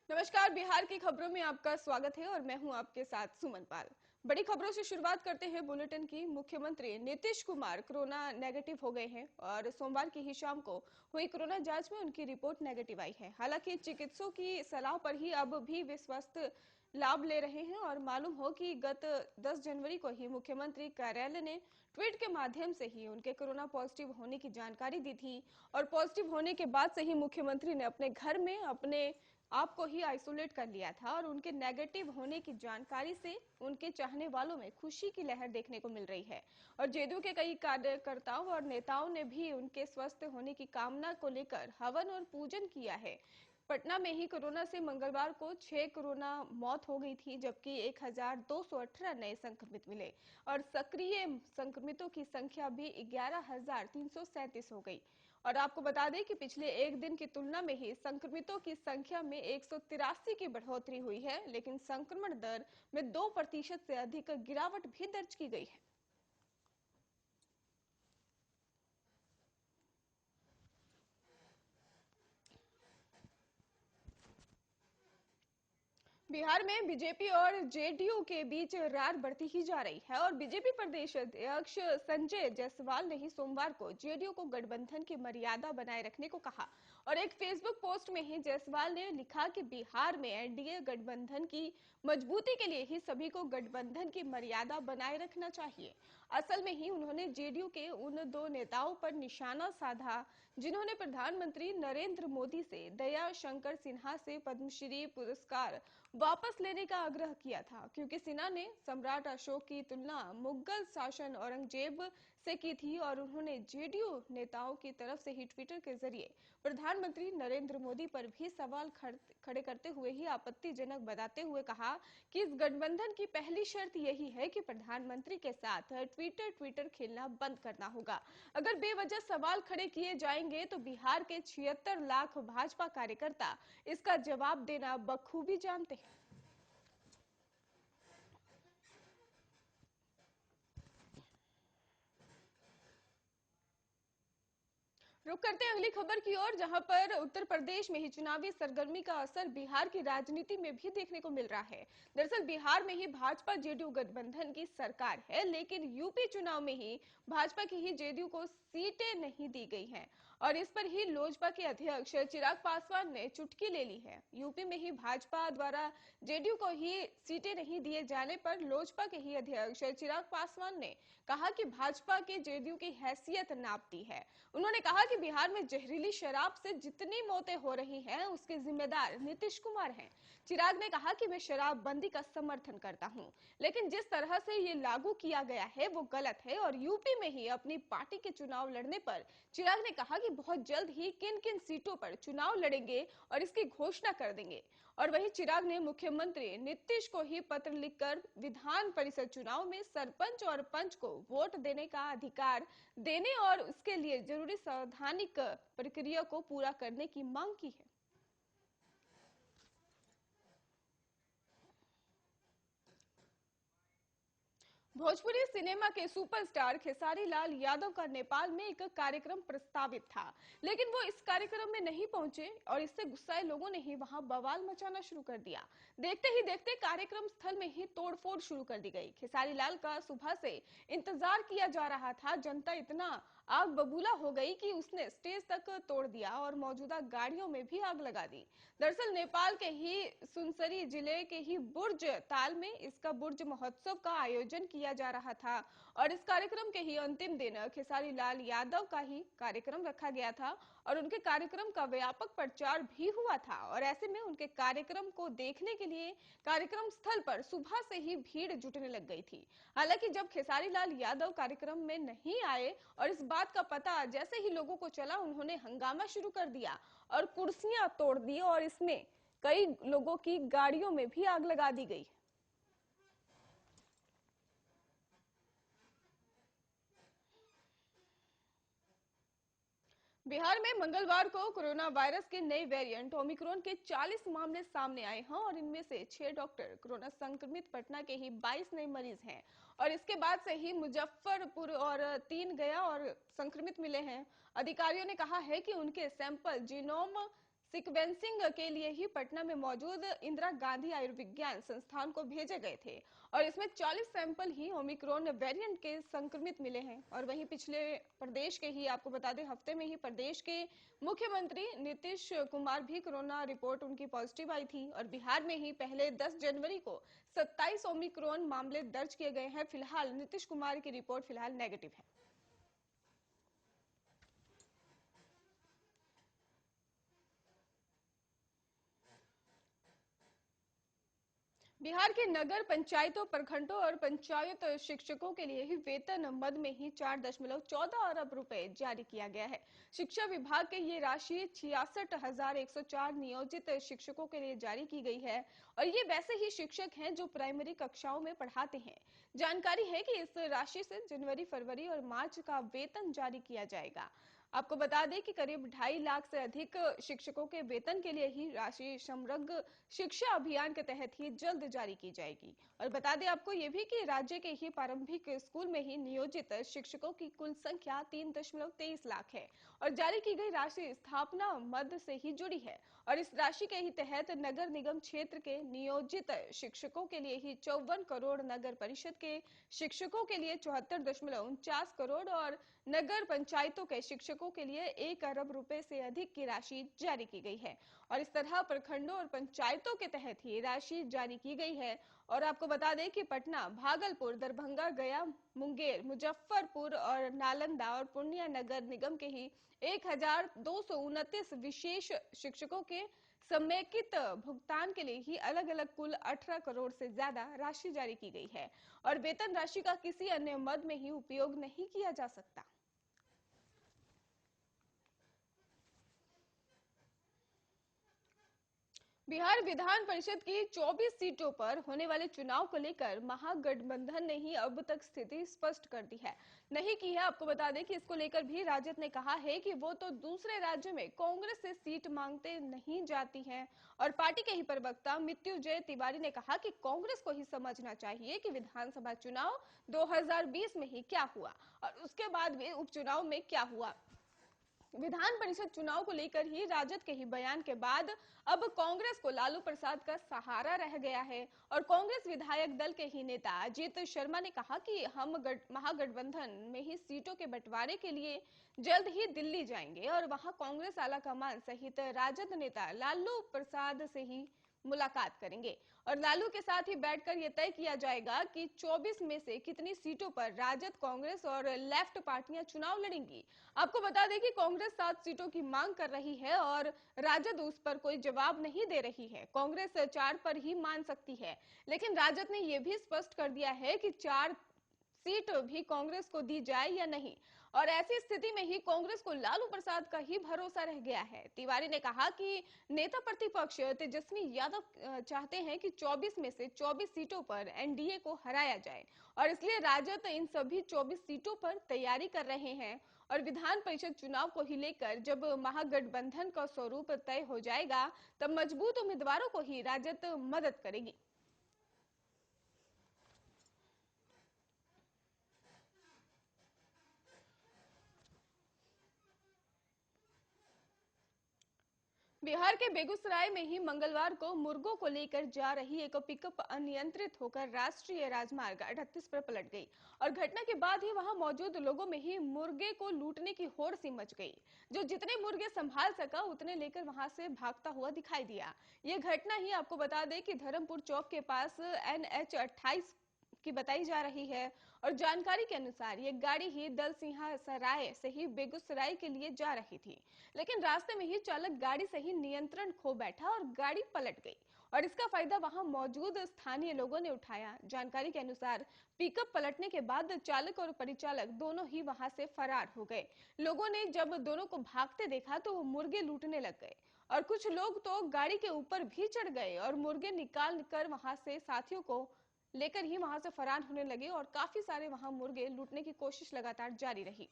नमस्कार। बिहार की खबरों में आपका स्वागत है और मैं हूं आपके साथ सुमन पाल। बड़ी खबरों से शुरुआत करते हैं बुलेटिन की। मुख्यमंत्री नीतीश कुमार कोरोना नेगेटिव हो गए हैं और सोमवार की ही शाम को हुई कोरोना जांच में उनकी रिपोर्ट नेगेटिव आई है। हालांकि चिकित्सकों की सलाह पर ही अब भी वे स्वस्थ लाभ ले रहे हैं और मालूम हो कि गत 10 जनवरी को ही मुख्यमंत्री कार्यालय ने ट्वीट के माध्यम से ही उनके कोरोना पॉजिटिव होने की जानकारी दी थी और पॉजिटिव होने के बाद से ही मुख्यमंत्री ने अपने घर में अपने आपको ही आइसोलेट कर लिया था और उनके नेगेटिव होने की जानकारी से उनके चाहने वालों में खुशी की लहर देखने को मिल रही है और जेडीयू के कई कार्यकर्ताओं और नेताओं ने भी उनके स्वस्थ होने की कामना को लेकर हवन और पूजन किया है। पटना में ही कोरोना से मंगलवार को 6 कोरोना मौत हो गई थी, जबकि 1218 नए संक्रमित मिले और सक्रिय संक्रमितों की संख्या भी 11,337 हो गई। और आपको बता दें कि पिछले एक दिन की तुलना में ही संक्रमितों की संख्या में 183 की बढ़ोतरी हुई है, लेकिन संक्रमण दर में 2% से अधिक गिरावट भी दर्ज की गई है। बिहार में बीजेपी और जेडीयू के बीच रार बढ़ती ही जा रही है और बीजेपी प्रदेश अध्यक्ष संजय जायसवाल ने ही सोमवार को जेडीयू को गठबंधन की मर्यादा बनाए रखने को कहा और एक फेसबुक पोस्ट में ही जायसवाल ने लिखा कि बिहार में एनडीए गठबंधन की मजबूती के लिए ही सभी को गठबंधन की मर्यादा बनाए रखना चाहिए। असल में ही उन्होंने जेडीयू के उन दो नेताओं पर निशाना साधा जिन्होंने प्रधानमंत्री नरेंद्र मोदी से दया शंकर सिन्हा से पद्मश्री पुरस्कार वापस लेने का आग्रह किया था, क्योंकि सिन्हा ने सम्राट अशोक की तुलना मुगल शासन औरंगजेब से की थी और उन्होंने जेडीयू नेताओं की तरफ से ही ट्विटर के जरिए प्रधानमंत्री नरेंद्र मोदी पर भी सवाल खड़े करते हुए ही आपत्तिजनक बताते हुए कहा कि इस गठबंधन की पहली शर्त यही है कि प्रधानमंत्री के साथ ट्विटर खेलना बंद करना होगा। अगर बेवजह सवाल खड़े किए जाएंगे तो बिहार के 76 लाख भाजपा कार्यकर्ता इसका जवाब देना बखूबी जानते हैं। रुक करते हैं अगली खबर की ओर, जहां पर उत्तर प्रदेश में ही चुनावी सरगर्मी का असर बिहार की राजनीति में भी देखने को मिल रहा है। दरअसल बिहार में ही भाजपा जेडीयू गठबंधन की सरकार है, लेकिन यूपी चुनाव में ही भाजपा की ही जेडीयू को सीटें नहीं दी गई हैं और इस पर ही लोजपा के अध्यक्ष चिराग पासवान ने चुटकी ले ली है। यूपी में ही भाजपा द्वारा जेडीयू को ही सीटें नहीं दिए जाने पर लोजपा के ही अध्यक्ष चिराग पासवान ने कहा कि भाजपा के जेडीयू की हैसियत नापती है। उन्होंने कहा कि बिहार में जहरीली शराब से जितनी मौतें हो रही हैं उसके जिम्मेदार नीतीश कुमार हैं। चिराग ने कहा कि मैं शराबबंदी का समर्थन करता हूं, लेकिन जिस तरह से ये लागू किया गया है वो गलत है और यूपी में ही अपनी पार्टी के चुनाव लड़ने पर चिराग ने कहा कि बहुत जल्द ही किन किन सीटों पर चुनाव लड़ेंगे और इसकी घोषणा कर देंगे। और वहीं चिराग ने मुख्यमंत्री नीतीश को ही पत्र लिखकर विधान परिषद चुनाव में सरपंच और पंच को वोट देने का अधिकार देने और उसके लिए जरूरी संवैधानिक प्रक्रिया को पूरा करने की मांग की है। भोजपुरी सिनेमा के सुपरस्टार खेसारी लाल यादव का नेपाल में एक कार्यक्रम प्रस्तावित था, लेकिन वो इस कार्यक्रम में नहीं पहुंचे और इससे गुस्साए लोगों ने ही वहां बवाल मचाना शुरू कर दिया। देखते ही देखते कार्यक्रम स्थल में ही तोड़फोड़ शुरू कर दी गई। खेसारी लाल का सुबह से इंतजार किया जा रहा था। जनता इतना आग बबूला हो गई कि उसने स्टेज तक तोड़ दिया और मौजूदा गाड़ियों में भी आग लगा दी। दरअसल नेपाल के ही सुनसरी जिले के ही बुर्ज ताल में इसका बुर्ज महोत्सव का आयोजन किया जा रहा था और इस कार्यक्रम के ही अंतिम दिन खेसारी लाल यादव का ही कार्यक्रम रखा गया था और उनके कार्यक्रम का व्यापक प्रचार भी हुआ था और ऐसे में उनके कार्यक्रम को देखने के लिए कार्यक्रम स्थल पर सुबह से ही भीड़ जुटने लग गई थी। हालांकि जब खेसारी लाल यादव कार्यक्रम में नहीं आए और इस बात का पता जैसे ही लोगों को चला, उन्होंने हंगामा शुरू कर दिया और कुर्सियां तोड़ दी और इसमें कई लोगों की गाड़ियों में भी आग लगा दी गई। बिहार में मंगलवार को कोरोना वायरस के नए वेरिएंट ओमिक्रॉन के 40 मामले सामने आए हैं और इनमें से 6 डॉक्टर कोरोना संक्रमित, पटना के ही 22 नए मरीज हैं और इसके बाद से ही मुजफ्फरपुर और 3 गया और संक्रमित मिले हैं। अधिकारियों ने कहा है कि उनके सैंपल जीनोम सीक्वेंसिंग के लिए ही पटना में मौजूद इंदिरा गांधी आयुर्विज्ञान संस्थान को भेजे गए थे और इसमें 40 सैंपल ही ओमिक्रॉन वेरिएंट के संक्रमित मिले हैं। और वहीं पिछले प्रदेश के ही आपको बता दें हफ्ते में ही प्रदेश के मुख्यमंत्री नीतीश कुमार भी कोरोना रिपोर्ट उनकी पॉजिटिव आई थी और बिहार में ही पहले 10 जनवरी को 27 ओमिक्रॉन मामले दर्ज किए गए हैं। फिलहाल नीतीश कुमार की रिपोर्ट फिलहाल नेगेटिव है। बिहार के नगर पंचायतों, प्रखंडों और पंचायत शिक्षकों के लिए ही वेतन मद में ही 4.14 अरब रुपए जारी किया गया है। शिक्षा विभाग के ये राशि 66,104 नियोजित शिक्षकों के लिए जारी की गई है और ये वैसे ही शिक्षक हैं जो प्राइमरी कक्षाओं में पढ़ाते हैं। जानकारी है कि इस राशि से जनवरी, फरवरी और मार्च का वेतन जारी किया जाएगा। आपको बता दें कि करीब 2.5 लाख से अधिक शिक्षकों के वेतन के लिए ही राशि समग्र शिक्षा अभियान के तहत ही जल्द जारी की जाएगी। और बता दें आपको ये भी कि राज्य के ही प्रारंभिक स्कूल में ही नियोजित शिक्षकों की कुल संख्या 3.23 लाख है और जारी की गई राशि स्थापना मद से ही जुड़ी है। और इस राशि के ही तहत नगर निगम क्षेत्र के नियोजित शिक्षकों के लिए ही 54 करोड़, नगर परिषद के शिक्षकों के लिए 74.49 करोड़ और नगर पंचायतों के शिक्षकों के लिए 1 अरब रुपए से अधिक की राशि जारी की गई है। और इस तरह प्रखंडों और पंचायतों के तहत ही राशि जारी की गई है। और आपको बता दें कि पटना, भागलपुर, दरभंगा, गया, मुंगेर, मुजफ्फरपुर और नालंदा और पूर्णिया नगर निगम के ही 1,229 विशेष शिक्षकों के समेकित भुगतान के लिए ही अलग अलग कुल 18 करोड़ से ज्यादा राशि जारी की गई है और वेतन राशि का किसी अन्य मद में ही उपयोग नहीं किया जा सकता। बिहार विधान परिषद की 24 सीटों पर होने वाले चुनाव को लेकर महागठबंधन ने ही अब तक स्थिति स्पष्ट कर दी है, नहीं की है। आपको बता दें कि इसको लेकर भी राजद ने कहा है कि वो तो दूसरे राज्यों में कांग्रेस से सीट मांगते नहीं जाती हैं। और पार्टी के ही प्रवक्ता मृत्युंजय तिवारी ने कहा कि कांग्रेस को ही समझना चाहिए कि विधानसभा चुनाव 2020 में ही क्या हुआ और उसके बाद भी उपचुनाव में क्या हुआ। विधान परिषद चुनाव को लेकर ही राजद के ही बयान के बाद अब कांग्रेस को लालू प्रसाद का सहारा रह गया है और कांग्रेस विधायक दल के ही नेता अजीत शर्मा ने कहा कि हम महागठबंधन में ही सीटों के बंटवारे के लिए जल्द ही दिल्ली जाएंगे और वहां कांग्रेस आलाकमान सहित राजद नेता लालू प्रसाद से ही मुलाकात करेंगे और लालू के साथ ही बैठकर यह तय किया जाएगा कि 24 में से कितनी सीटों पर राजद, कांग्रेस और लेफ्ट पार्टियां चुनाव लड़ेंगी। आपको बता दें कि कांग्रेस 7 सीटों की मांग कर रही है और राजद उस पर कोई जवाब नहीं दे रही है। कांग्रेस 4 पर ही मान सकती है, लेकिन राजद ने यह भी स्पष्ट कर दिया है कि 4 सीट भी कांग्रेस को दी जाए या नहीं। और ऐसी स्थिति में ही कांग्रेस को लालू प्रसाद का ही भरोसा रह गया है। तिवारी ने कहा कि नेता प्रतिपक्ष तेजस्वी यादव चाहते हैं कि 24 में से 24 सीटों पर एनडीए को हराया जाए और इसलिए राजद इन सभी 24 सीटों पर तैयारी कर रहे हैं। और विधान परिषद चुनाव को ही लेकर जब महागठबंधन का स्वरूप तय हो जाएगा तब मजबूत उम्मीदवारों को ही राजद मदद करेगी। बिहार के बेगूसराय में ही मंगलवार को मुर्गों को लेकर जा रही एक पिकअप अनियंत्रित होकर राष्ट्रीय राजमार्ग 38 पर पलट गई और घटना के बाद ही वहां मौजूद लोगों में ही मुर्गे को लूटने की होड़ सी मच गई। जो जितने मुर्गे संभाल सका उतने लेकर वहां से भागता हुआ दिखाई दिया। ये घटना ही आपको बता दें कि धर्मपुर चौक के पास NH 28 की बताई जा रही है और जानकारी के अनुसार ये गाड़ी ही दल सिंहा सराय से ही बेगूसराय के लिए जा रही थी, लेकिन रास्ते में ही चालक गाड़ी से ही नियंत्रण खो बैठा और गाड़ी पलट गई और इसका फायदा वहां मौजूद स्थानीय लोगों ने उठाया। जानकारी के अनुसार पिकअप पलटने के बाद चालक और परिचालक दोनों ही वहां से फरार हो गए। लोगों ने जब दोनों को भागते देखा तो वो मुर्गे लूटने लग गए और कुछ लोग तो गाड़ी के ऊपर भी चढ़ गए और मुर्गे निकाल कर वहां से साथियों को लेकर ही वहां से फरार होने लगे और काफी सारे वहां मुर्गे लूटने की कोशिश लगातार जारी रही।